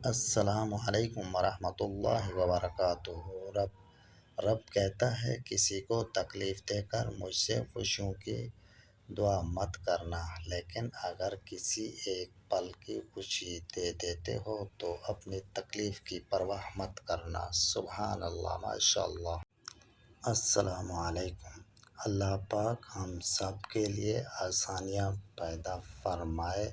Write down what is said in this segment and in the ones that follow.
السلام علیکم ورحمۃ اللہ وبرکاتہ۔ رب کہتا ہے کسی کو تکلیف دے کر مجھ سے خوشیوں کی دعا مت کرنا، لیکن اگر کسی ایک پل کی خوشی دے دیتے ہو تو اپنی تکلیف کی پرواہ مت کرنا۔ سبحان اللہ، ماشاء اللہ۔ السلام علیکم۔ اللہ پاک ہم سب کے لیے آسانیاں پیدا فرمائے،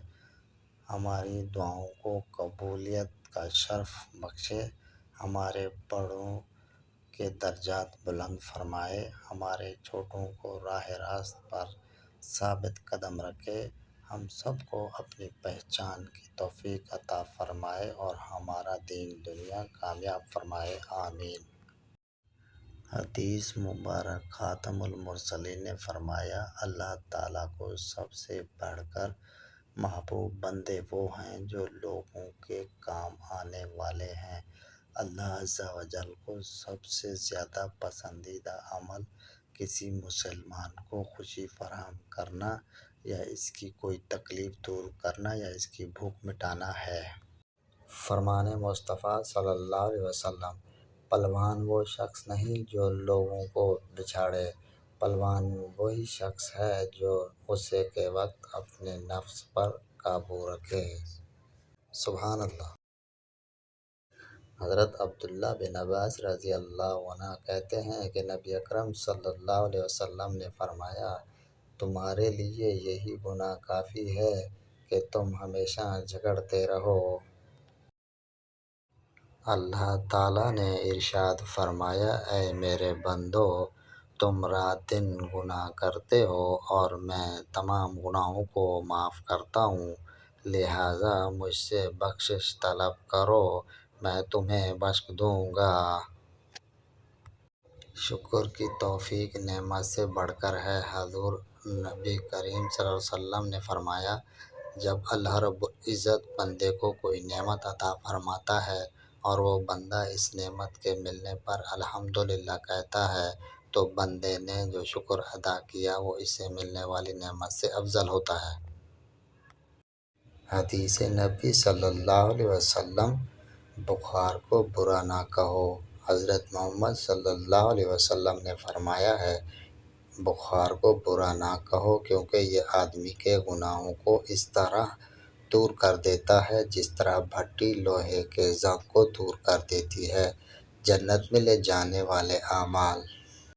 ہماری دعاؤں کو قبولیت کا شرف بخشے، ہمارے بڑوں کے درجات بلند فرمائے، ہمارے چھوٹوں کو راہ راست پر ثابت قدم رکھے، ہم سب کو اپنی پہچان کی توفیق عطا فرمائے اور ہمارا دین دنیا کامیاب فرمائے، آمین۔ حدیث مبارک خاتم المرسلین نے فرمایا، اللہ تعالیٰ کو سب سے بڑھ کر محبوب بندے وہ ہیں جو لوگوں کے کام آنے والے ہیں۔ اللہ عز و جل کو سب سے زیادہ پسندیدہ عمل کسی مسلمان کو خوشی فراہم کرنا یا اس کی کوئی تکلیف دور کرنا یا اس کی بھوک مٹانا ہے۔ فرمان مصطفیٰ صلی اللہ علیہ وسلم، پلوان وہ شخص نہیں جو لوگوں کو بچھاڑے، پلوان وہی شخص ہے جو غصے کے وقت اپنے نفس پر قابو رکھے۔ سبحان اللہ۔ حضرت عبداللہ بن عباس رضی اللہ عنہ کہتے ہیں کہ نبی اکرم صلی اللہ علیہ وسلم نے فرمایا، تمہارے لیے یہی گناہ کافی ہے کہ تم ہمیشہ جھگڑتے رہو۔ اللہ تعالیٰ نے ارشاد فرمایا، اے میرے بندو، تم رات دن گناہ کرتے ہو اور میں تمام گناہوں کو معاف کرتا ہوں، لہٰذا مجھ سے بخشش طلب کرو، میں تمہیں بخش دوں گا۔ شکر کی توفیق نعمت سے بڑھ کر ہے۔ حضور نبی کریم صلی اللہ علیہ وسلم نے فرمایا، جب اللہ رب العزت بندے کو کوئی نعمت عطا فرماتا ہے اور وہ بندہ اس نعمت کے ملنے پر الحمدللہ کہتا ہے تو بندے نے جو شکر ادا کیا وہ اسے ملنے والی نعمت سے افضل ہوتا ہے۔ حدیث نبی صلی اللہ علیہ وسلم، بخار کو برا نہ کہو۔ حضرت محمد صلی اللہ علیہ وسلم نے فرمایا ہے، بخار کو برا نہ کہو کیونکہ یہ آدمی کے گناہوں کو اس طرح دور کر دیتا ہے جس طرح بھٹی لوہے کے زنگ کو دور کر دیتی ہے۔ جنت میں لے جانے والے اعمال۔